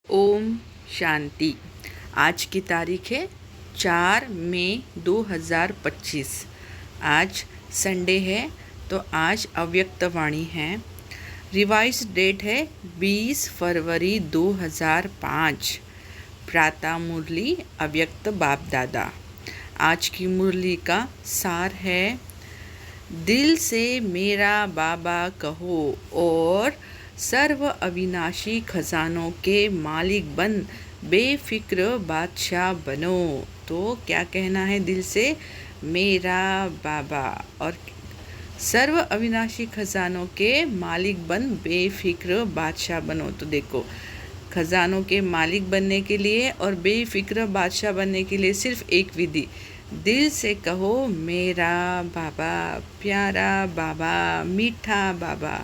ओम शांति। आज की तारीख है 4 मई 2025। आज संडे है तो आज अव्यक्त वाणी है। रिवाइज डेट है 20 फरवरी 2005। प्रातः मुरली अव्यक्त बाप दादा। आज की मुरली का सार है, दिल से मेरा बाबा कहो और सर्व अविनाशी खजानों के मालिक बन बेफिक्र बादशाह बनो। तो क्या कहना है? दिल से मेरा बाबा और सर्व अविनाशी खजानों के मालिक बन बेफिक्र बादशाह बनो। तो देखो, खजानों के मालिक बनने के लिए और बेफिक्र बादशाह बनने के लिए सिर्फ एक विधि, दिल से कहो मेरा बाबा, प्यारा बाबा, मीठा बाबा।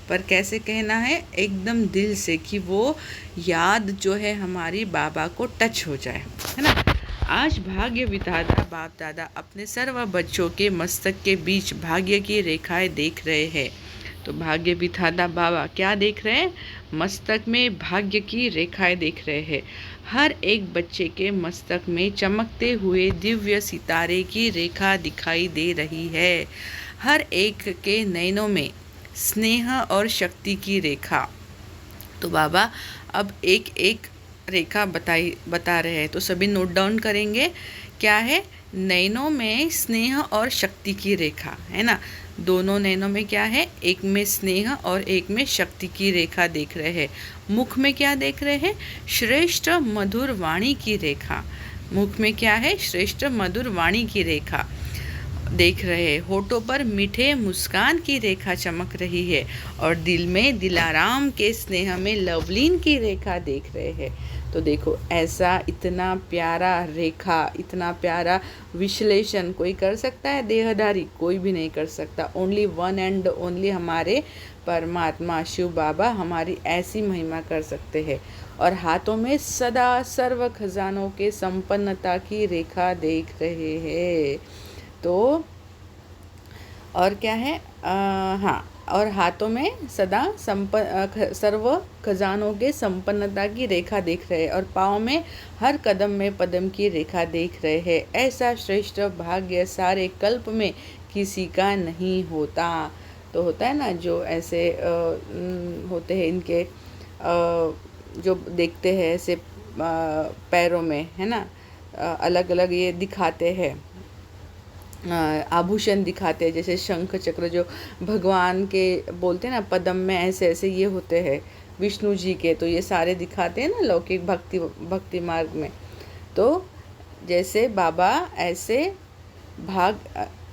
पर कैसे कहना है? एकदम दिल से, कि वो याद जो है हमारी बाबा को टच हो जाए, है ना। आज भाग्य विधाता बाप दादा अपने सर्व बच्चों के मस्तक के बीच भाग्य की रेखाएं देख रहे हैं। तो भाग्य विधाता बाबा क्या देख रहे हैं? मस्तक में भाग्य की रेखाएं देख रहे हैं। हर एक बच्चे के मस्तक में चमकते हुए दिव्य सितारे की रेखा दिखाई दे रही है। हर एक के नयनों में स्नेह और शक्ति की रेखा। तो बाबा अब एक एक रेखा बता रहे हैं, तो सभी नोट डाउन करेंगे। क्या है? नैनों में स्नेह और शक्ति की रेखा, है ना। दोनों नैनों में क्या है? एक में स्नेह और एक में शक्ति की रेखा देख रहे हैं। मुख में क्या देख रहे हैं? श्रेष्ठ मधुर वाणी की रेखा। मुख में क्या है? श्रेष्ठ मधुर वाणी की रेखा देख रहे हैं। होठों पर मीठे मुस्कान की रेखा चमक रही है और दिल में दिलाराम के स्नेह में लवलीन की रेखा देख रहे हैं। तो देखो, ऐसा इतना प्यारा रेखा, इतना प्यारा विश्लेषण कोई कर सकता है? देहधारी कोई भी नहीं कर सकता। ओनली वन एंड ओनली हमारे परमात्मा शिव बाबा हमारी ऐसी महिमा कर सकते हैं। और हाथों में सदा सर्व खजानों के संपन्नता की रेखा देख रहे हैं। तो और क्या है? हाँ, और हाथों में सदा सर्व खजानों के संपन्नता की रेखा देख रहे हैं और पाँव में हर कदम में पदम की रेखा देख रहे हैं। ऐसा श्रेष्ठ भाग्य सारे कल्प में किसी का नहीं होता। तो होता है ना, जो ऐसे होते हैं, इनके जो देखते हैं ऐसे पैरों में, है ना, अलग अलग ये दिखाते हैं, आभूषण दिखाते हैं, जैसे शंख चक्र जो भगवान के बोलते हैं ना, पदम में ऐसे ऐसे ये होते हैं विष्णु जी के, तो ये सारे दिखाते हैं ना लौकिक भक्ति मार्ग में। तो जैसे बाबा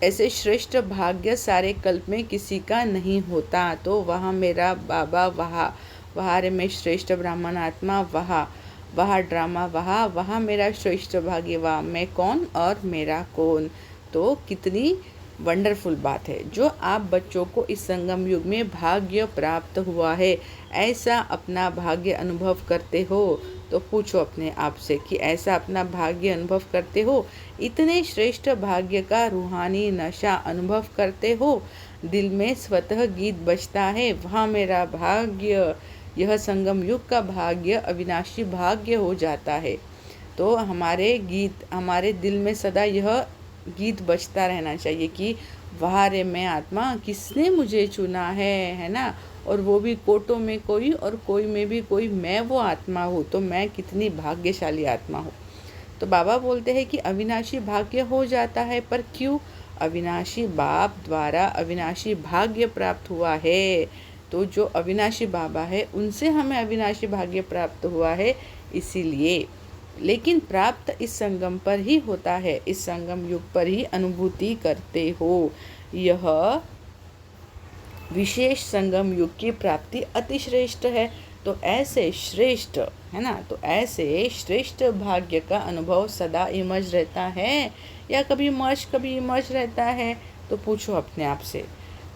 ऐसे श्रेष्ठ भाग्य सारे कल्प में किसी का नहीं होता। तो वहाँ मेरा बाबा, वहाँ रे में श्रेष्ठ ब्राह्मण आत्मा, वहाँ ड्रामा, वहाँ मेरा श्रेष्ठ भाग्य, वहाँ मैं कौन और मेरा कौन। तो कितनी वंडरफुल बात है जो आप बच्चों को इस संगम युग में भाग्य प्राप्त हुआ है। ऐसा अपना भाग्य अनुभव करते हो? तो पूछो अपने आप से कि ऐसा अपना भाग्य अनुभव करते हो? इतने श्रेष्ठ भाग्य का रूहानी नशा अनुभव करते हो? दिल में स्वतः गीत बजता है, वहाँ मेरा भाग्य। यह संगम युग का भाग्य अविनाशी भाग्य हो जाता है। तो हमारे दिल में सदा यह गीत बजता रहना चाहिए कि वाह रे मैं आत्मा, किसने मुझे चुना है ना। और वो भी कोटों में कोई और कोई में भी कोई, मैं वो आत्मा हूँ। तो मैं कितनी भाग्यशाली आत्मा हूँ। तो बाबा बोलते हैं कि अविनाशी भाग्य हो जाता है, पर क्यों? अविनाशी बाप द्वारा अविनाशी भाग्य प्राप्त हुआ है। तो जो अविनाशी बाबा है उनसे हमें अविनाशी भाग्य प्राप्त हुआ है, इसीलिए। लेकिन प्राप्त इस संगम पर ही होता है, इस संगम युग पर ही अनुभूति करते हो। यह विशेष संगम युग की प्राप्ति अति श्रेष्ठ है। तो ऐसे श्रेष्ठ, है ना, तो ऐसे श्रेष्ठ भाग्य का अनुभव सदा इमर्ज रहता है या कभी इमर्ज रहता है? तो पूछो अपने आप से,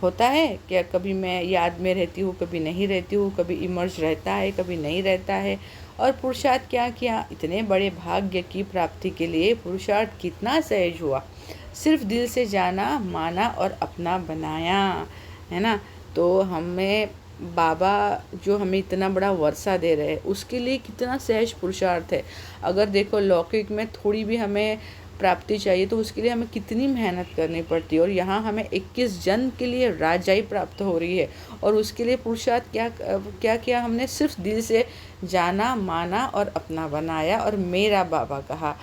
होता है क्या? कभी मैं याद में रहती हूँ, कभी नहीं रहती हूँ, कभी इमर्ज रहता है, कभी नहीं रहता है। और पुरुषार्थ क्या किया? इतने बड़े भाग्य की प्राप्ति के लिए पुरुषार्थ कितना सहज हुआ। सिर्फ दिल से जाना, माना और अपना बनाया, है ना। तो हमें बाबा जो हमें इतना बड़ा वर्षा दे रहे हैं उसके लिए कितना सहज पुरुषार्थ है। अगर देखो लौकिक में थोड़ी भी हमें प्राप्ति चाहिए तो उसके लिए हमें कितनी मेहनत करनी पड़ती है, और यहाँ हमें 21 जन्म के लिए राजाई प्राप्त हो रही है। और उसके लिए पुरुषार्थ क्या क्या किया हमने, सिर्फ दिल से जाना, माना और अपना बनाया और मेरा बाबा कहा।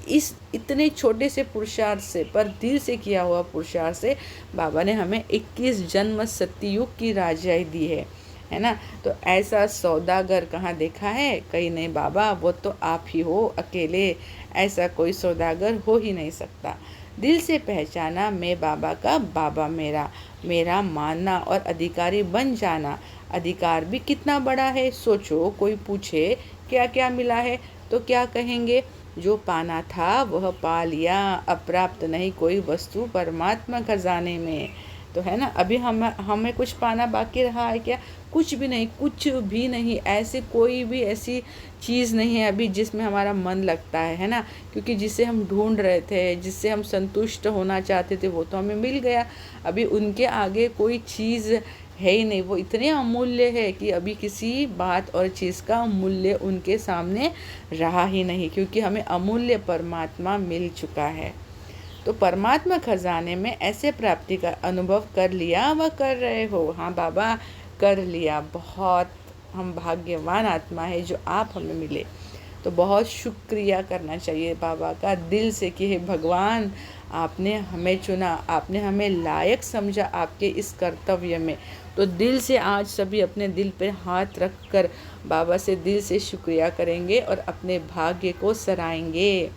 इस इतने छोटे से पुरुषार्थ से, पर दिल से किया हुआ पुरुषार्थ से बाबा ने हमें 21 जन्म सत्ययुग की राजाई दी है ना। तो ऐसा सौदागर कहाँ देखा है, कहीं नहीं बाबा, वो तो आप ही हो अकेले, ऐसा कोई सौदागर हो ही नहीं सकता। दिल से पहचाना मैं बाबा का, बाबा मेरा, मेरा मानना और अधिकारी बन जाना। अधिकार भी कितना बड़ा है, सोचो कोई पूछे क्या क्या मिला है तो क्या कहेंगे, जो पाना था वह पा लिया, अप्राप्त नहीं कोई वस्तु परमात्मा खजाने में। तो है ना, अभी हमें कुछ पाना बाकी रहा है क्या, कुछ भी नहीं, कुछ भी नहीं। ऐसे कोई भी ऐसी चीज़ नहीं है अभी जिसमें हमारा मन लगता है ना, क्योंकि जिसे हम ढूंढ रहे थे, जिससे हम संतुष्ट होना चाहते थे, वो तो हमें मिल गया। अभी उनके आगे कोई चीज़ है ही नहीं, वो इतने अमूल्य है कि अभी किसी बात और चीज़ का मूल्य उनके सामने रहा ही नहीं, क्योंकि हमें अमूल्य परमात्मा मिल चुका है। तो परमात्मा खजाने में ऐसे प्राप्ति का अनुभव कर लिया व कर रहे हो। हाँ बाबा, कर लिया। बहुत हम भाग्यवान आत्मा है जो आप हमें मिले। तो बहुत शुक्रिया करना चाहिए बाबा का दिल से कि हे भगवान, आपने हमें चुना, आपने हमें लायक समझा आपके इस कर्तव्य में। तो दिल से आज सभी अपने दिल पर हाथ रख कर बाबा से दिल से शुक्रिया करेंगे और अपने भाग्य को सराहेंगे।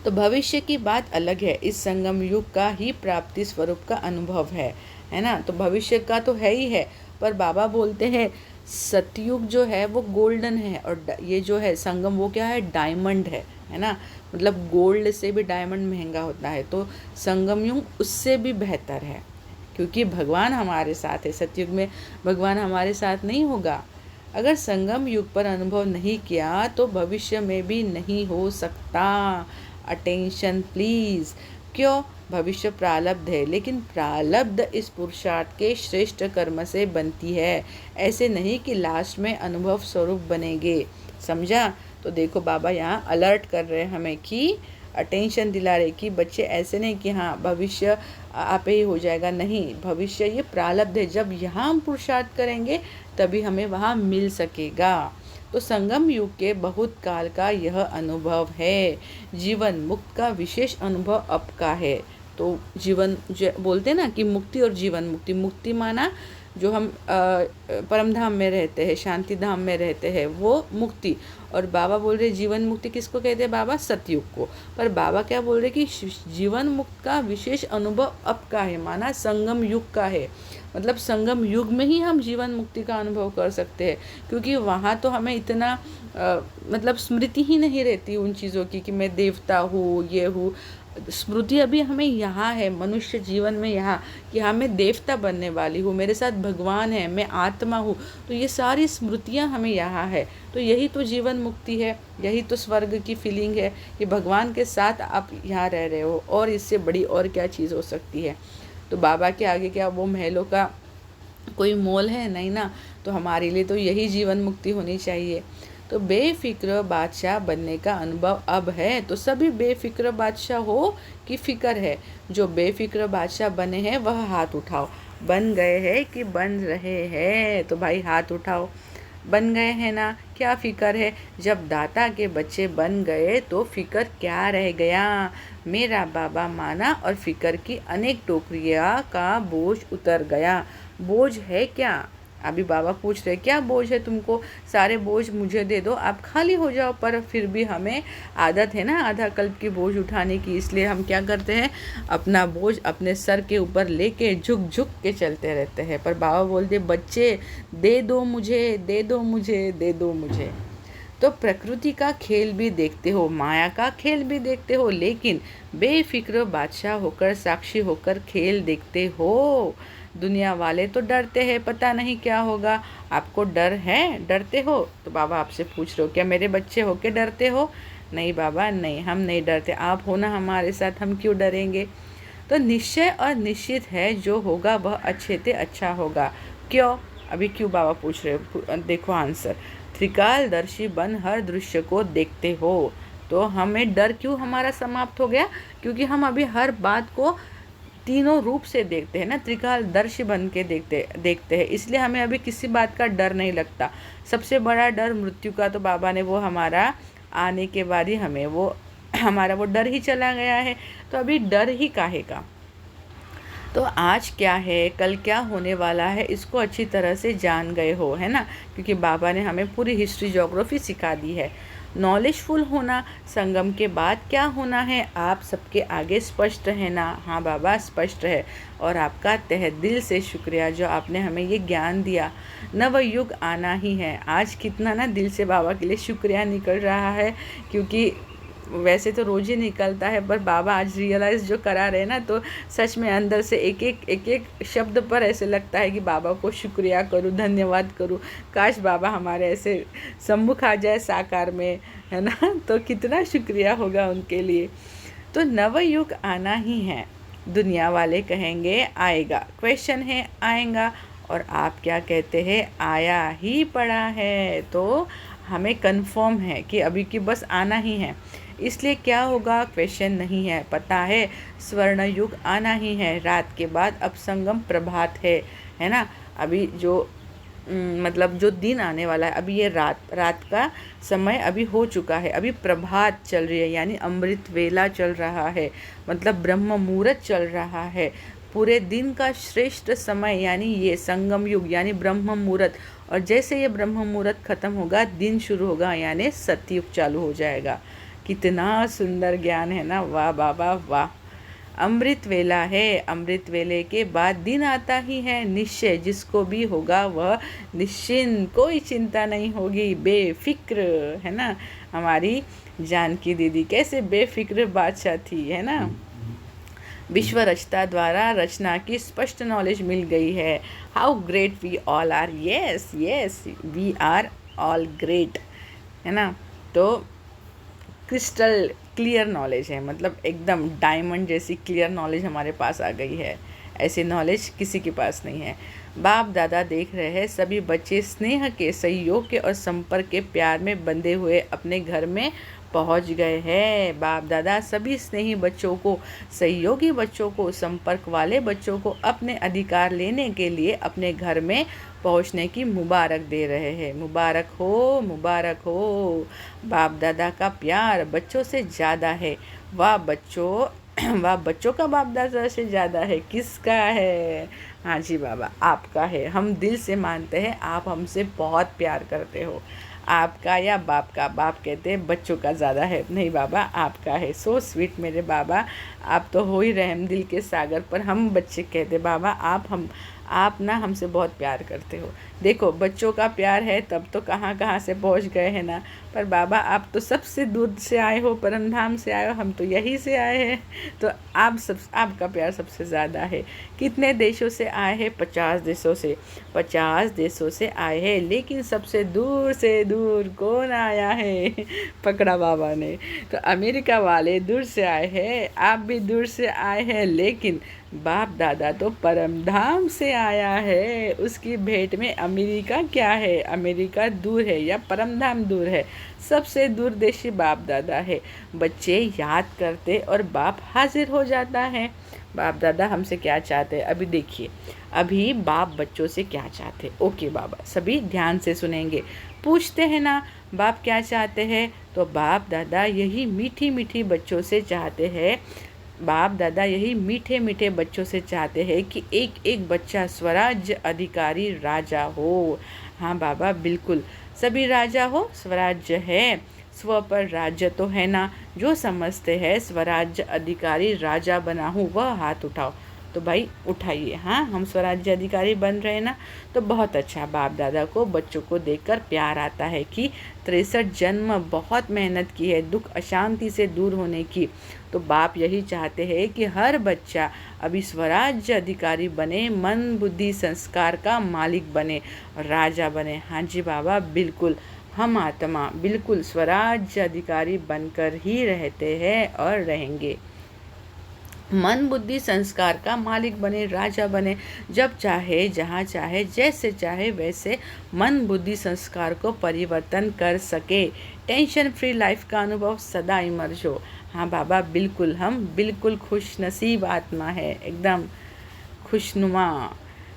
तो भविष्य की बात अलग है, इस संगम युग का ही प्राप्ति स्वरूप का अनुभव है ना। तो भविष्य का तो है ही है, पर बाबा बोलते हैं सतयुग जो है वो गोल्डन है, और ये जो है संगम वो क्या है, डायमंड है ना। मतलब गोल्ड से भी डायमंड महंगा होता है, तो संगम युग उससे भी बेहतर है, क्योंकि भगवान हमारे साथ है। सतयुग में भगवान हमारे साथ नहीं होगा। अगर संगम युग पर अनुभव नहीं किया तो भविष्य में भी नहीं हो सकता। Attention please. क्यों, भविष्य प्रारब्ध है, लेकिन प्रारब्ध इस पुरुषार्थ के श्रेष्ठ कर्म से बनती है, ऐसे नहीं कि लास्ट में अनुभव स्वरूप बनेंगे। समझा। तो देखो बाबा यहाँ अलर्ट कर रहे हैं हमें कि अटेंशन दिला रहे कि बच्चे ऐसे नहीं कि हाँ भविष्य आप ही हो जाएगा, नहीं, भविष्य ये प्रारब्ध है। जब यहाँ हम पुरुषार्थ करेंगे तभी हमें वहाँ मिल सकेगा। तो संगम युग के बहुत काल का यह अनुभव है, जीवन मुक्त का विशेष अनुभव अब का है। तो जीवन बोलते हैं ना कि मुक्ति और जीवन मुक्ति, मुक्ति माना जो हम परम धाम में रहते हैं, शांति धाम में रहते हैं, वो मुक्ति। और बाबा बोल रहे जीवन मुक्ति किसको कहते हैं बाबा, सतयुग को। पर बाबा क्या बोल रहे कि जीवन मुक्त का विशेष अनुभव अब का है, माना संगम युग का है। मतलब संगम युग में ही हम जीवन मुक्ति का अनुभव कर सकते हैं, क्योंकि वहाँ तो हमें इतना मतलब स्मृति ही नहीं रहती उन चीज़ों की कि मैं देवता हूँ, ये हूँ। स्मृति अभी हमें यहाँ है, मनुष्य जीवन में यहाँ, कि हाँ मैं देवता बनने वाली हूँ, मेरे साथ भगवान है, मैं आत्मा हूँ। तो ये सारी स्मृतियाँ हमें यहाँ है। तो यही तो जीवन मुक्ति है, यही तो स्वर्ग की फीलिंग है कि भगवान के साथ आप यहाँ रह रहे हो, और इससे बड़ी और क्या चीज़ हो सकती है। तो बाबा के आगे क्या वो महलों का कोई मोल है, नहीं ना। तो हमारे लिए तो यही जीवन मुक्ति होनी चाहिए। तो बेफिक्र बादशाह बनने का अनुभव अब है। तो सभी बेफिक्र बादशाह हो कि फिक्र है, जो बेफिक्र बादशाह बने हैं वह हाथ उठाओ। बन गए हैं कि बन रहे हैं, तो भाई हाथ उठाओ। बन गए हैं ना, क्या फिक्र है। जब दाता के बच्चे बन गए तो फिक्र क्या रह गया। मेरा बाबा माना और फिक्र की अनेक टोकरियाँ का बोझ उतर गया। बोझ है क्या, अभी बाबा पूछ रहे क्या बोझ है तुमको, सारे बोझ मुझे दे दो, आप खाली हो जाओ। पर फिर भी हमें आदत है ना आधा कल्प की बोझ उठाने की, इसलिए हम क्या करते हैं, अपना बोझ अपने सर के ऊपर लेके झुक झुक के चलते रहते हैं। पर बाबा बोलते बच्चे दे दो मुझे, दे दो मुझे, दे दो मुझे। तो प्रकृति का खेल भी देखते हो, माया का खेल भी देखते हो, लेकिन बेफिक्र बादशाह होकर, साक्षी होकर खेल देखते हो। दुनिया वाले तो डरते हैं, पता नहीं क्या होगा। आपको डर है, डरते हो। तो बाबा आपसे पूछ रहे हो क्या मेरे बच्चे हो के डरते हो। नहीं बाबा नहीं, हम नहीं डरते, आप हो ना हमारे साथ, हम क्यों डरेंगे। तो निश्चय और निश्चित है जो होगा वह अच्छे से अच्छा होगा। क्यों, अभी क्यों बाबा पूछ रहे हो, देखो आंसर। त्रिकालदर्शी बन हर दृश्य को देखते हो, तो हमें डर क्यों हमारा समाप्त हो गया, क्योंकि हम अभी हर बात को तीनों रूप से देखते हैं ना, त्रिकालदर्शी बन के देखते हैं, इसलिए हमें अभी किसी बात का डर नहीं लगता। सबसे बड़ा डर मृत्यु का तो बाबा ने वो हमारा आने के बाद ही हमें वो हमारा वो डर ही चला गया है, तो अभी डर ही काहे का। तो आज क्या है, कल क्या होने वाला है, इसको अच्छी तरह से जान गए हो, है ना, क्योंकि बाबा ने हमें पूरी हिस्ट्री ज्योग्राफी सिखा दी है। नॉलेजफुल होना, संगम के बाद क्या होना है, आप सबके आगे स्पष्ट है ना। हाँ बाबा स्पष्ट है, और आपका तहे दिल से शुक्रिया जो आपने हमें ये ज्ञान दिया। नवयुग आना ही है, आज कितना ना दिल से बाबा के लिए शुक्रिया निकल रहा है, क्योंकि वैसे तो रोज़ ही निकलता है, पर बाबा आज रियलाइज़ जो करा रहे हैं ना, तो सच में अंदर से एक एक शब्द पर ऐसे लगता है कि बाबा को शुक्रिया करूँ, धन्यवाद करूँ। काश बाबा हमारे ऐसे सम्मुख आ जाए साकार में, है ना, तो कितना शुक्रिया होगा उनके लिए। तो नवयुग आना ही है, दुनिया वाले कहेंगे आएगा, क्वेश्चन है आएगा, और आप क्या कहते हैं, आया ही पड़ा है। तो हमें कंफर्म है कि अभी की बस आना ही है, इसलिए क्या होगा क्वेश्चन नहीं है, पता है स्वर्ण युग आना ही है, रात के बाद अब संगम प्रभात है ना। अभी जो मतलब जो दिन आने वाला है, अभी ये रात का समय अभी हो चुका है, अभी प्रभात चल रही है, यानी अमृत वेला चल रहा है, मतलब ब्रह्म मुहूर्त चल रहा है। पूरे दिन का श्रेष्ठ समय यानी ये संगम युग यानी ब्रह्म मुहूर्त, और जैसे ये ब्रह्म मुहूर्त खत्म होगा दिन शुरू होगा, यानी सतयुग चालू हो जाएगा। कितना सुंदर ज्ञान है ना, वाह बाबा वाह। अमृत वेला है, अमृत वेले के बाद दिन आता ही है, निश्चय जिसको भी होगा वह निश्चिंत, कोई चिंता नहीं होगी, बेफिक्र, है ना। हमारी जानकी दीदी कैसे बेफिक्र बादशाह थी, है ना। विश्व रचता द्वारा रचना की स्पष्ट नॉलेज मिल गई है। How great we all are, yes yes we are all great, है ना। तो क्रिस्टल क्लियर नॉलेज है, मतलब एकदम डायमंड जैसी क्लियर नॉलेज हमारे पास आ गई है, ऐसी नॉलेज किसी के पास नहीं है। बाप दादा देख रहे हैं, सभी बच्चे स्नेह के, सहयोग के और संपर्क के प्यार में बंधे हुए अपने घर में पहुंच गए हैं। बाप दादा सभी स्नेही बच्चों को, सहयोगी बच्चों को, संपर्क वाले बच्चों को अपने अधिकार लेने के लिए अपने घर में पहुंचने की मुबारक दे रहे हैं। मुबारक हो, मुबारक हो। बाप दादा का प्यार बच्चों से ज़्यादा है। वाह बच्चों, वाह बच्चों का बाप दादा से ज़्यादा है। किसका है? हाँ जी बाबा आपका है। हम दिल से मानते हैं आप हमसे बहुत प्यार करते हो। आपका या बाप का? बाप कहते हैं बच्चों का ज़्यादा है। नहीं बाबा आपका है। सो स्वीट मेरे बाबा, आप तो हो ही रहम दिल के सागर, पर हम बच्चे कहते बाबा आप ना हमसे बहुत प्यार करते हो। देखो बच्चों का प्यार है तब तो कहाँ कहाँ से पहुँच गए हैं ना, पर बाबा आप तो सबसे दूर से आए हो, परम धाम से आए हो, हम तो यहीं से आए हैं, तो आपका प्यार सबसे ज़्यादा है। कितने देशों से आए हैं? 50 देशों से। 50 देशों से आए हैं, लेकिन सबसे दूर से दूर कौन आया है? पकड़ा बाबा ने। तो अमेरिका वाले दूर से आए हैं, आप भी दूर से आए हैं, लेकिन बाप दादा तो परम धाम से आया है। उसकी भेंट में अमेरिका क्या है? अमेरिका दूर है या परम धाम दूर है? सबसे दूरदेशी बाप दादा है। बच्चे याद करते और बाप हाजिर हो जाता है। बाप दादा हमसे क्या चाहते हैं? अभी देखिए, अभी बाप बच्चों से क्या चाहते हैं। ओके बाबा, सभी ध्यान से सुनेंगे। पूछते हैं ना बाप क्या चाहते हैं, तो बाप दादा यही मीठी मीठी बच्चों से चाहते हैं। बाप दादा यही मीठे मीठे बच्चों से चाहते हैं कि एक एक बच्चा स्वराज्य अधिकारी राजा हो। हाँ बाबा बिल्कुल, सभी राजा हो, स्वराज्य है, स्व पर राज्य तो है ना। जो समझते हैं स्वराज्य अधिकारी राजा बना हूँ वह हाथ उठाओ। तो भाई उठाइए। हाँ हम स्वराज्य अधिकारी बन रहे हैं ना, तो बहुत अच्छा। बाप दादा को बच्चों को देखकर प्यार आता है कि 63 जन्म बहुत मेहनत की है दुख अशांति से दूर होने की। तो बाप यही चाहते हैं कि हर बच्चा अभी स्वराज्य अधिकारी बने, मन बुद्धि संस्कार का मालिक बने और राजा बने। हाँ जी बाबा बिल्कुल, हम आत्मा बिल्कुल स्वराज्य अधिकारी बनकर ही रहते हैं और रहेंगे। मन बुद्धि संस्कार का मालिक बने, राजा बने। जब चाहे, जहाँ चाहे, जैसे चाहे वैसे मन बुद्धि संस्कार को परिवर्तन कर सके। टेंशन फ्री लाइफ का अनुभव सदा इमर्ज हो। हाँ बाबा, बिल्कुल, हम बिल्कुल खुश नसीब आत्मा है, एकदम खुशनुमा।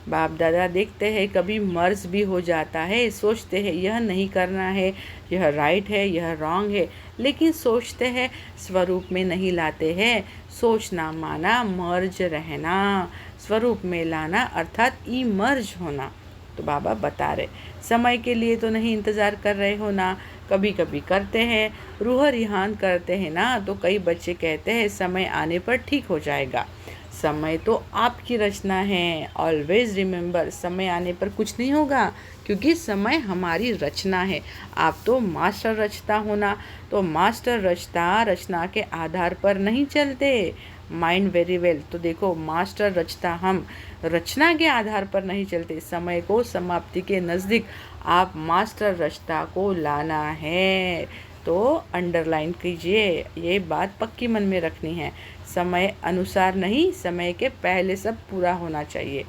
बाप दादा देखते हैं कभी मर्ज भी हो जाता है, सोचते हैं यह नहीं करना है, यह राइट है, यह रॉन्ग है, लेकिन सोचते हैं स्वरूप में नहीं लाते हैं। सोचना माना मर्ज रहना, स्वरूप में लाना अर्थात इमर्ज होना। तो बाबा बता रहे, समय के लिए तो नहीं इंतज़ार कर रहे हो ना, कभी कभी करते हैं, रूह रिहान करते हैं ना। तो कई बच्चे कहते हैं समय आने पर ठीक हो जाएगा। समय तो आपकी रचना है। ऑलवेज रिमेंबर, समय आने पर कुछ नहीं होगा, क्योंकि समय हमारी रचना है। आप तो मास्टर रचता हो ना, तो मास्टर रचता रचना के आधार पर नहीं चलते। Mind very well. तो देखो, मास्टर रचता हम रचना के आधार पर नहीं चलते। समय को समाप्ति के नज़दीक आप मास्टर रचता को लाना है। तो अंडरलाइन कीजिए, ये बात पक्की मन में रखनी है। समय अनुसार नहीं, समय के पहले सब पूरा होना चाहिए।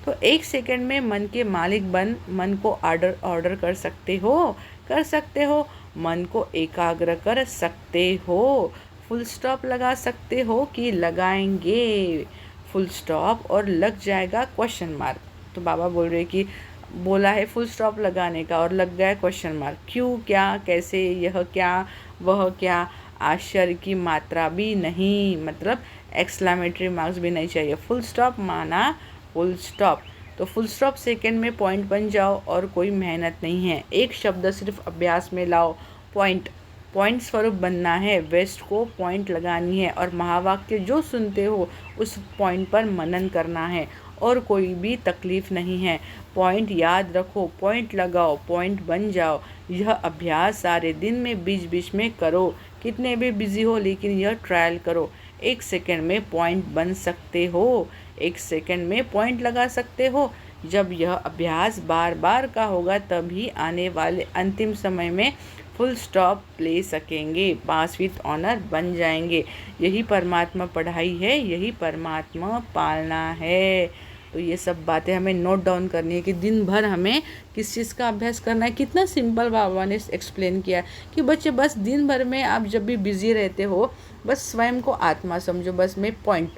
तो 1 सेकंड में मन के मालिक बन मन को ऑर्डर कर सकते हो। मन को एकाग्र कर सकते हो। फुल स्टॉप लगा सकते हो कि लगाएंगे फुल स्टॉप और लग जाएगा क्वेश्चन मार्क। तो बाबा बोल रहे कि बोला है फुल स्टॉप लगाने का और लग गया क्वेश्चन मार्क। क्यों, क्या, कैसे, यह क्या, वह क्या, आश्चर्य की मात्रा भी नहीं, मतलब एक्सक्लेमेटरी मार्क्स भी नहीं चाहिए। फुल स्टॉप माना फुल स्टॉप। तो फुल स्टॉप सेकंड में पॉइंट बन जाओ और कोई मेहनत नहीं है। एक शब्द सिर्फ अभ्यास में लाओ, पॉइंट स्वरूप बनना है। वेस्ट को पॉइंट लगानी है और महावाक्य जो सुनते हो उस पॉइंट पर मनन करना है और कोई भी तकलीफ नहीं है। पॉइंट याद रखो, पॉइंट लगाओ, पॉइंट बन जाओ। यह अभ्यास सारे दिन में बीच बीच में करो, कितने भी बिजी हो, लेकिन यह ट्रायल करो। 1 सेकंड में पॉइंट बन सकते हो, 1 सेकंड में पॉइंट लगा सकते हो। जब यह अभ्यास बार बार का होगा तभी आने वाले अंतिम समय में फुल स्टॉप ले सकेंगे, पास विथ ऑनर बन जाएंगे। यही परमात्मा पढ़ाई है, यही परमात्मा पालना है। तो ये सब बातें हमें नोट डाउन करनी है कि दिन भर हमें किस चीज़ का अभ्यास करना है। कितना सिंपल बाबा ने एक्सप्लेन किया कि बच्चे बस दिन भर में आप जब भी बिजी रहते हो, बस स्वयं को आत्मा समझो। बस मैं पॉइंट,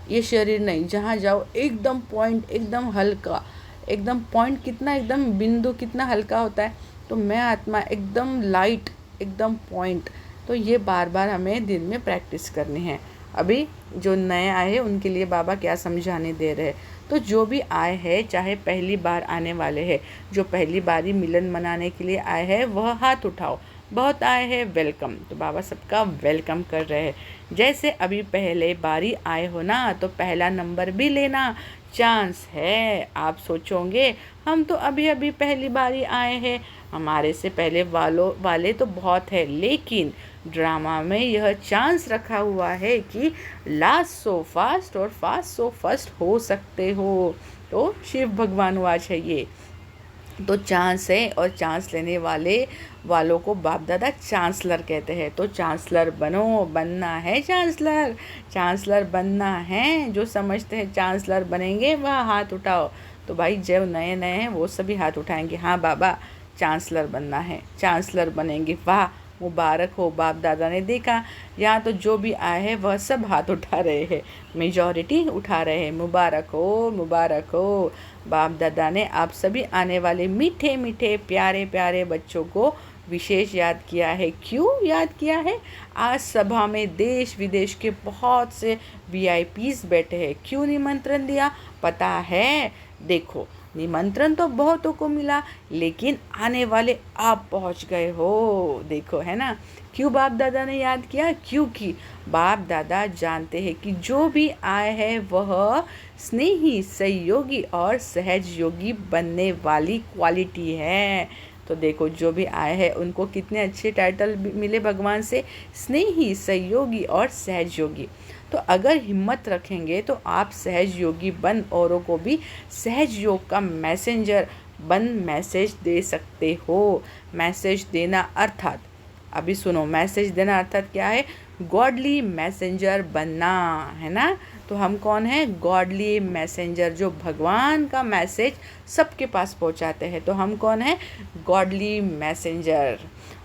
ये शरीर नहीं, जहाँ जाओ एकदम पॉइंट, एकदम हल्का, एकदम पॉइंट कितना, एकदम बिंदु कितना हल्का होता है। तो मैं आत्मा एकदम लाइट, एकदम पॉइंट। तो ये बार बार हमें दिन में प्रैक्टिस करनी है। अभी जो नए आए हैं उनके लिए बाबा क्या समझाने दे रहे हैं। तो जो भी आए हैं, चाहे पहली बार आने वाले हैं, जो पहली बारी मिलन मनाने के लिए आए हैं वह हाथ उठाओ। बहुत आए हैं, वेलकम। तो बाबा सबका वेलकम कर रहे हैं। जैसे अभी पहले बारी आए हो ना, तो पहला नंबर भी लेना, चांस है। आप सोचोगे हम तो अभी अभी पहली बारी आए हैं, हमारे से पहले वाले तो बहुत है, लेकिन ड्रामा में यह चांस रखा हुआ है कि लास्ट सो फास्ट और फास्ट सो फर्स्ट हो सकते हो। तो शिव भगवान वाच है ये, तो चांस है। और चांस लेने वालों को बाप दादा चांसलर कहते हैं। तो चांसलर बनो, बनना है चांसलर, चांसलर बनना है। जो समझते हैं चांसलर बनेंगे वह हाथ उठाओ। तो भाई जो नए नए हैं वो सभी हाथ उठाएंगे, हाँ बाबा चांसलर बनना है, चांसलर बनेंगे। वाह, मुबारक हो। बाप दादा ने देखा यहाँ तो जो भी आए हैं वह सब हाथ उठा रहे हैं, मेजॉरिटी उठा रहे हैं। मुबारक हो, मुबारक हो। बाप दादा ने आप सभी आने वाले मीठे मीठे प्यारे प्यारे बच्चों को विशेष याद किया है। क्यों याद किया है? आज सभा में देश विदेश के बहुत से वीआईपीज बैठे हैं। क्यों निमंत्रण दिया पता है? देखो, निमंत्रण तो बहुतों को मिला, लेकिन आने वाले आप पहुंच गए हो। देखो, है ना। क्यों बाप दादा ने याद किया? क्योंकि बाप दादा जानते हैं कि जो भी आए हैं वह स्नेही, सहयोगी और सहज योगी बनने वाली क्वालिटी है। तो देखो, जो भी आए हैं उनको कितने अच्छे टाइटल मिले भगवान से, स्नेही, सहयोगी और सहज योगी। तो अगर हिम्मत रखेंगे तो आप सहज योगी बन औरों को भी सहज योग का मैसेंजर बन मैसेज दे सकते हो। मैसेज देना अर्थात, अभी सुनो, मैसेज देना अर्थात क्या है? गॉडली मैसेंजर बनना, है ना। तो हम कौन है? गॉडली मैसेंजर, जो भगवान का मैसेज सबके पास पहुंचाते हैं। तो हम कौन है? Godly messenger.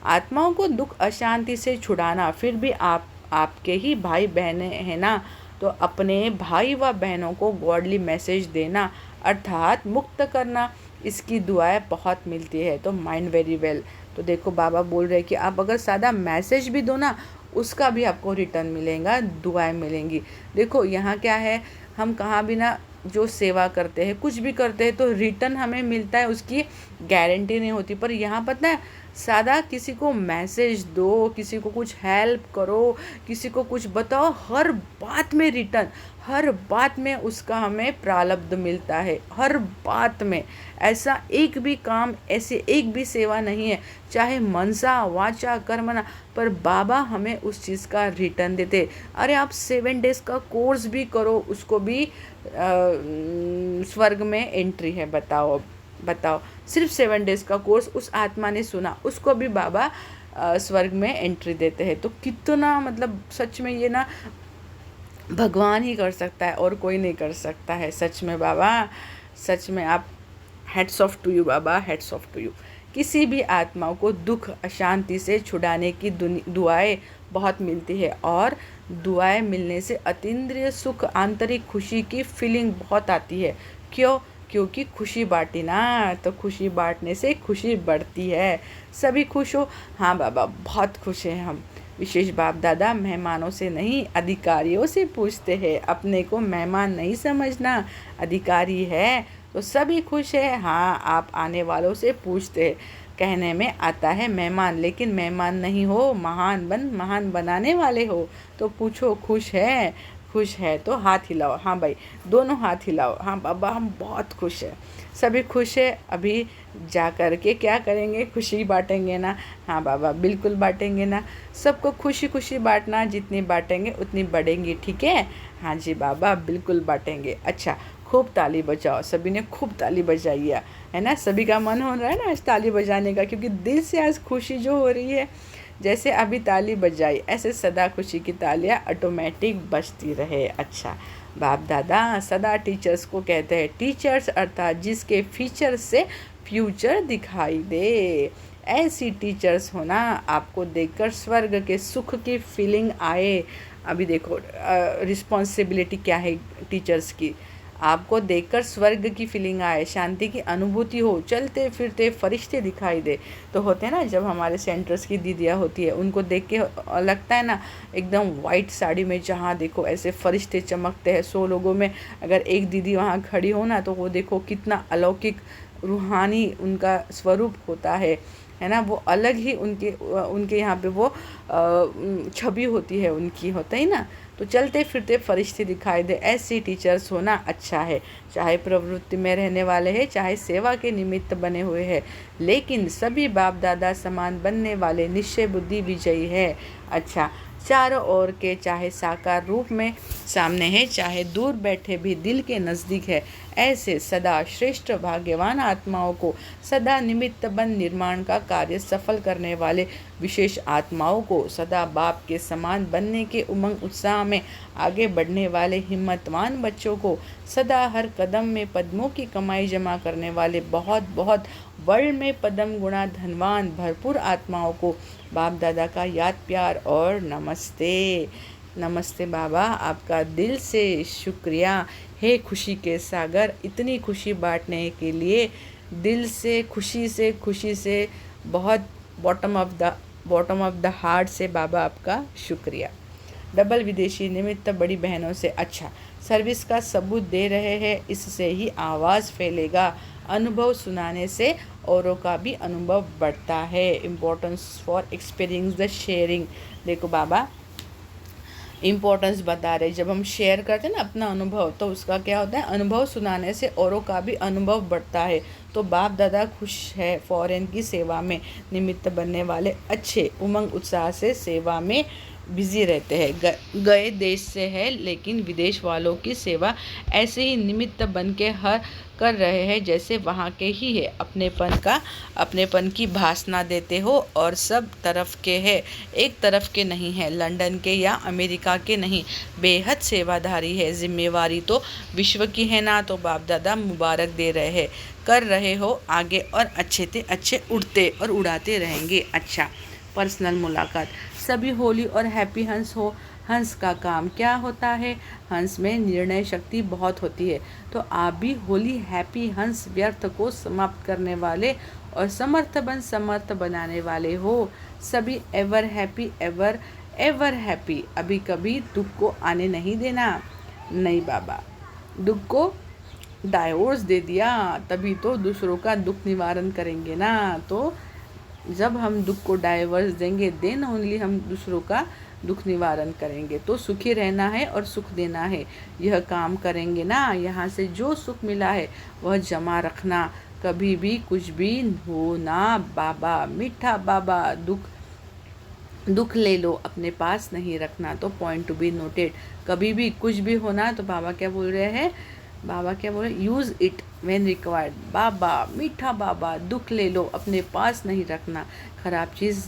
आत्माओं को दुख अशांति से छुड़ाना, फिर भी आपके ही भाई बहनें हैं ना, तो अपने भाई व बहनों को गॉडली मैसेज देना अर्थात मुक्त करना, इसकी दुआएं बहुत मिलती है। तो माइंड वेरी वेल। तो देखो बाबा बोल रहे हैं कि आप अगर सादा मैसेज भी दो ना, उसका भी आपको रिटर्न मिलेगा, दुआएं मिलेंगी। देखो यहाँ क्या है, हम कहाँ भी ना जो सेवा करते हैं, कुछ भी करते हैं, तो रिटर्न हमें मिलता है, उसकी गारंटी नहीं होती। पर यहाँ पता है, सादा किसी को मैसेज दो, किसी को कुछ हेल्प करो, किसी को कुछ बताओ, हर बात में रिटर्न, हर बात में उसका हमें प्रारब्ध मिलता है, हर बात में। ऐसा एक भी काम, ऐसे एक भी सेवा नहीं है, चाहे मनसा वाचा कर्मणा, पर बाबा हमें उस चीज़ का रिटर्न देते। अरे आप 7 डेज़ का कोर्स भी करो, उसको भी स्वर्ग में एंट्री है। बताओ सिर्फ 7 डेज़ का कोर्स उस आत्मा ने सुना, उसको भी बाबा स्वर्ग में एंट्री देते हैं। तो कितना मतलब सच में ये ना भगवान ही कर सकता है, और कोई नहीं कर सकता है। सच में बाबा, सच में आप हेड्स ऑफ टू यू बाबा, हेड्स ऑफ टू यू। किसी भी आत्मा को दुख अशांति से छुड़ाने की दुआएं बहुत मिलती है, और दुआएं मिलने से अतीन्द्रिय सुख, आंतरिक खुशी की फीलिंग बहुत आती है। क्यों? क्योंकि खुशी बांटी ना, तो खुशी बांटने से खुशी बढ़ती है। सभी खुश हो? हाँ बाबा, बहुत खुश हैं हम। विशेष बाप दादा मेहमानों से नहीं, अधिकारियों से पूछते हैं। अपने को मेहमान नहीं समझना, अधिकारी है तो सभी खुश है। हाँ, आप आने वालों से पूछते हैं। कहने में आता है मेहमान, लेकिन मेहमान नहीं हो, महान बनाने वाले हो। तो पूछो खुश है? खुश है तो हाथ हिलाओ। हाँ भाई, दोनों हाथ हिलाओ। हाँ बाबा, हम बहुत खुश है, सभी खुश है। अभी जा कर के क्या करेंगे? खुशी बांटेंगे ना। हाँ बाबा, बिल्कुल बांटेंगे ना। सबको खुशी खुशी बांटना, जितनी बांटेंगे उतनी बढ़ेंगी, ठीक है? हाँ जी बाबा, बिल्कुल बांटेंगे। अच्छा, खूब ताली बजाओ। सभी ने खूब ताली बजाई है ना। सभी का मन हो रहा है ना आज ताली बजाने का, क्योंकि दिल से आज खुशी जो हो रही है। जैसे अभी ताली बजाई, ऐसे सदा खुशी की तालियां ऑटोमेटिक बजती रहे। अच्छा, बाप दादा सदा टीचर्स को कहते हैं, टीचर्स अर्थात जिसके फीचर से फ्यूचर दिखाई दे। ऐसी टीचर्स होना, आपको देखकर स्वर्ग के सुख की फीलिंग आए। अभी देखो रिस्पॉन्सिबिलिटी क्या है टीचर्स की, आपको देखकर स्वर्ग की फीलिंग आए, शांति की अनुभूति हो, चलते फिरते फरिश्ते दिखाई दे। तो होते हैं ना, जब हमारे सेंटर्स की दीदियाँ होती है, उनको देख के लगता है ना एकदम वाइट साड़ी में, जहाँ देखो ऐसे फरिश्ते चमकते हैं। 100 लोगों में अगर एक दीदी वहाँ खड़ी हो ना, तो वो देखो कितना अलौकिक रूहानी उनका स्वरूप होता है ना। वो अलग ही उनके यहाँ पे वो छवि होती है उनकी, होता ही ना। तो चलते फिरते फरिश्ते दिखाई दे, ऐसी टीचर्स होना अच्छा है। चाहे प्रवृत्ति में रहने वाले हैं, चाहे सेवा के निमित्त बने हुए हैं, लेकिन सभी बाप दादा समान बनने वाले निश्चय बुद्धि विजयी है। अच्छा, चारों ओर के, चाहे साकार रूप में सामने है, चाहे दूर बैठे भी दिल के नज़दीक है, ऐसे सदा श्रेष्ठ भाग्यवान आत्माओं को, सदा निमित्त बन निर्माण का कार्य सफल करने वाले विशेष आत्माओं को, सदा बाप के समान बनने के उमंग उत्साह में आगे बढ़ने वाले हिम्मतवान बच्चों को, सदा हर कदम में पद्मों की कमाई जमा करने वाले बहुत बहुत वर्ल्ड में पद्म गुणा धनवान भरपूर आत्माओं को बाप दादा का याद प्यार और नमस्ते। नमस्ते बाबा, आपका दिल से शुक्रिया। हे खुशी के सागर, इतनी खुशी बांटने के लिए दिल से खुशी से बहुत बॉटम ऑफ द हार्ट से बाबा आपका शुक्रिया। डबल विदेशी निमित्त बड़ी बहनों से अच्छा सर्विस का सबूत दे रहे हैं, इससे ही आवाज़ फैलेगा। अनुभव सुनाने से औरों का भी अनुभव बढ़ता है। Importance for experience the sharing. देखो बाबा इम्पोर्टेंस बता रहे, जब हम शेयर करते हैं ना अपना अनुभव, तो उसका क्या होता है, अनुभव सुनाने से औरों का भी अनुभव बढ़ता है। तो बाप दादा खुश है फॉरेन की सेवा में निमित्त बनने वाले अच्छे उमंग उत्साह से सेवा में बिजी रहते हैं। गए देश से है लेकिन विदेश वालों की सेवा ऐसे ही निमित्त बन के हर कर रहे हैं जैसे वहाँ के ही है। अपनेपन की भाषा देते हो और सब तरफ के है, एक तरफ के नहीं है, लंदन के या अमेरिका के नहीं। बेहद सेवाधारी है। जिम्मेवारी तो विश्व की है ना, तो बाप दादा मुबारक दे रहे हैं। कर रहे हो आगे और अच्छे से अच्छे उड़ते और उड़ाते रहेंगे। अच्छा, पर्सनल मुलाकात। सभी होली और हैप्पी हंस हो। हंस का काम क्या होता है? हंस में निर्णय शक्ति बहुत होती है। तो आप भी होली हैप्पी हंस व्यर्थ को समाप्त करने वाले और समर्थ बनाने वाले हो। सभी ever happy, ever ever happy. अभी कभी दुख को आने नहीं देना। नहीं बाबा, दुख को डाइवोर्स दे दिया तभी तो दूसरों का दुख निवारण करेंगे ना। तो जब हम दुख को डाइवर्स देंगे, देन ओनली हम दूसरों का दुख निवारण करेंगे। तो सुखी रहना है और सुख देना है, यह काम करेंगे ना। यहाँ से जो सुख मिला है वह जमा रखना, कभी भी कुछ भी हो ना बाबा। मीठा बाबा, दुख ले लो, अपने पास नहीं रखना। तो पॉइंट टू बी नोटेड। कभी भी कुछ भी होना तो बाबा क्या बोल रहे हैं? Use it when required. बाबा, मीठा बाबा, दुख ले लो, अपने पास नहीं रखना। खराब चीज़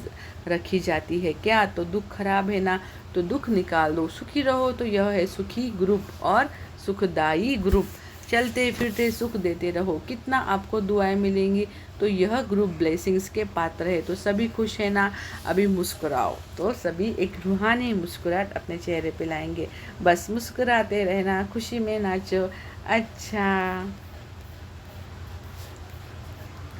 रखी जाती है क्या? तो दुख खराब है ना, तो दुख निकाल दो। सुखी रहो तो यह है सुखी ग्रुप और सुखदाई ग्रुप। चलते फिरते सुख देते रहो। कितना आपको दुआएं मिलेंगी। तो यह ग्रुप ब्लेसिंग्स के पात्र है। तो सभी खुश है ना? अभी मुस्कुराओ। तो सभी एक रूहानी मुस्कुराहट अपने चेहरे पे लाएंगे। बस मुस्कुराते रहना, खुशी में नाचो। अच्छा,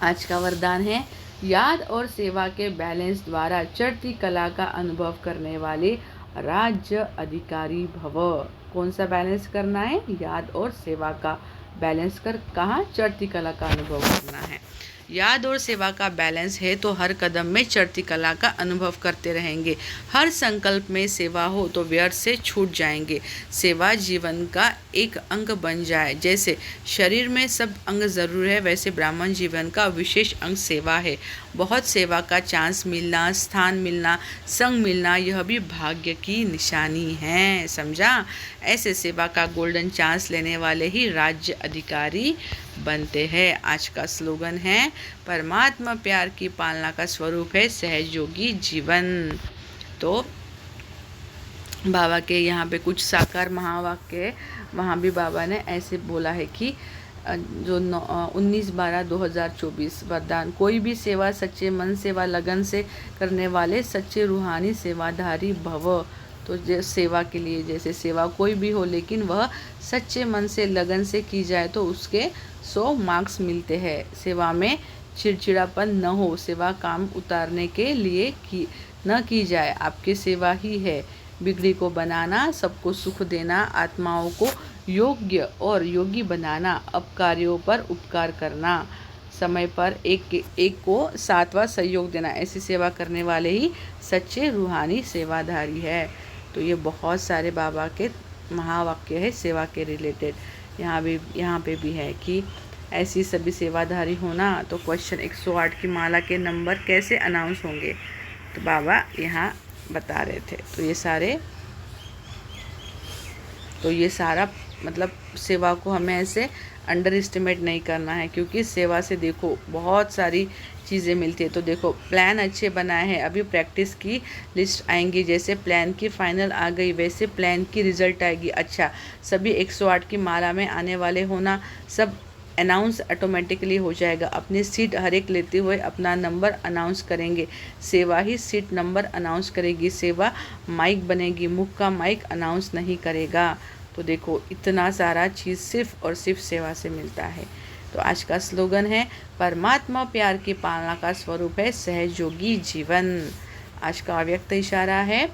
आज का वरदान है, याद और सेवा के बैलेंस द्वारा चढ़ती कला का अनुभव करने वाले राज्य अधिकारी भव। कौन सा बैलेंस करना है? याद और सेवा का बैलेंस कर कहाँ? चढ़ती कला का अनुभव करना है। याद और सेवा का बैलेंस है तो हर कदम में चढ़ती कला का अनुभव करते रहेंगे। हर संकल्प में सेवा हो तो व्यर्थ से छूट जाएंगे। सेवा जीवन का एक अंग बन जाए। जैसे शरीर में सब अंग जरूर है, वैसे ब्राह्मण जीवन का विशेष अंग सेवा है। बहुत सेवा का चांस मिलना, स्थान मिलना, संग मिलना, यह भी भाग्य की निशानी है। समझा? ऐसे सेवा का गोल्डन चांस लेने वाले ही राज्य अधिकारी बनते हैं। आज का स्लोगन है, परमात्मा प्यार की पालना का स्वरूप है सहयोगी जीवन। तो बाबा के यहाँ पे कुछ साकार महावाक्य है। वहाँ भी बाबा ने ऐसे बोला है कि जो 19/12/2024 वरदान, कोई भी सेवा सच्चे मन से व लगन से करने वाले सच्चे रूहानी सेवाधारी भव। तो जो सेवा के लिए, जैसे सेवा कोई भी हो लेकिन वह सच्चे मन से लगन से की जाए तो उसके 100 मार्क्स मिलते हैं। सेवा में चिड़चिड़ापन न हो। सेवा काम उतारने के लिए न की जाए। आपकी सेवा ही है बिगड़ी को बनाना, सबको सुख देना, आत्माओं को योग्य और योगी बनाना, अपकारियों पर उपकार करना, समय पर एक को सातवां सहयोग देना। ऐसी सेवा करने वाले ही सच्चे रूहानी सेवाधारी है। तो ये बहुत सारे बाबा के महावाक्य है सेवा के रिलेटेड। यहाँ पे भी है कि ऐसी सभी सेवाधारी होना। तो क्वेश्चन 108 की माला के नंबर कैसे अनाउंस होंगे? तो बाबा यहाँ बता रहे थे। तो ये सारा मतलब सेवा को हमें ऐसे अंडर एस्टिमेट नहीं करना है, क्योंकि सेवा से देखो बहुत सारी चीज़ें मिलती है। तो देखो, प्लान अच्छे बनाए हैं, अभी प्रैक्टिस की लिस्ट आएंगी। जैसे प्लान की फाइनल आ गई वैसे प्लान की रिजल्ट आएगी। अच्छा, सभी 108 की माला में आने वाले होना, सब अनाउंस ऑटोमेटिकली हो जाएगा। अपनी सीट हर एक लेते हुए अपना नंबर अनाउंस करेंगे। सेवा ही सीट नंबर अनाउंस करेगी। सेवा माइक बनेगी, मुख का माइक अनाउंस नहीं करेगा। तो देखो, इतना सारा चीज़ सिर्फ और सिर्फ सेवा से मिलता है। तो आज का स्लोगन है, परमात्मा प्यार की पालना का स्वरूप है सहयोगी जीवन। आज का अव्यक्त इशारा है,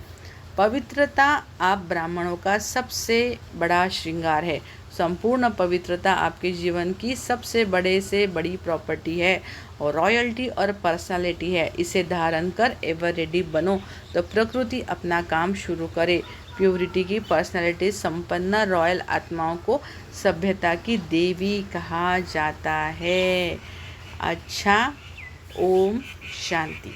पवित्रता आप ब्राह्मणों का सबसे बड़ा श्रृंगार है। संपूर्ण पवित्रता आपके जीवन की सबसे बड़े से बड़ी प्रॉपर्टी है और रॉयल्टी और पर्सनालिटी है। इसे धारण कर एवर रेडी बनो तो प्रकृति अपना काम शुरू करे। प्योरिटी की पर्सनालिटी संपन्न रॉयल आत्माओं को सभ्यता की देवी कहा जाता है। अच्छा, ओम शांति।